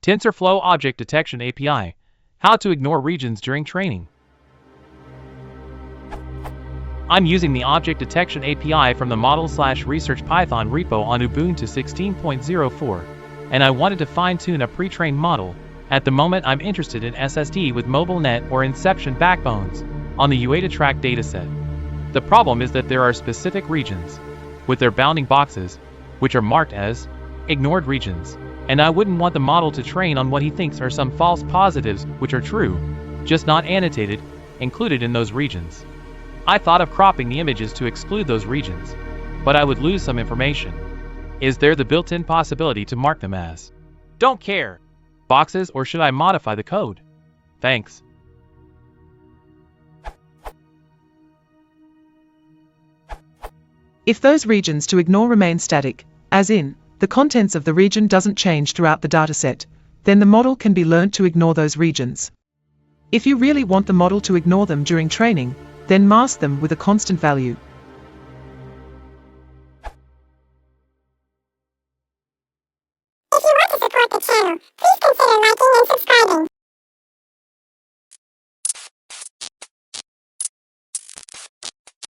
Tensorflow Object Detection API. How to ignore regions during training. I'm using the Object Detection API from the model/research Python repo on Ubuntu 16.04, and I wanted to fine-tune a pre-trained model. At the moment I'm interested in SSD with MobileNet or Inception backbones on the UADA track dataset. The problem is that there are specific regions, with their bounding boxes, which are marked as ignored regions, and I wouldn't want the model to train on what he thinks are some false positives which are true, just not annotated, included in those regions. I thought of cropping the images to exclude those regions, but I would lose some information. Is there the built-in possibility to mark them as "don't care" boxes, or should I modify the code? Thanks. If those regions to ignore remain static, as in, the contents of the region doesn't change throughout the dataset, then the model can be learned to ignore those regions. If you really want the model to ignore them during training, then mask them with a constant value. If you want to support the channel, please consider liking and subscribing.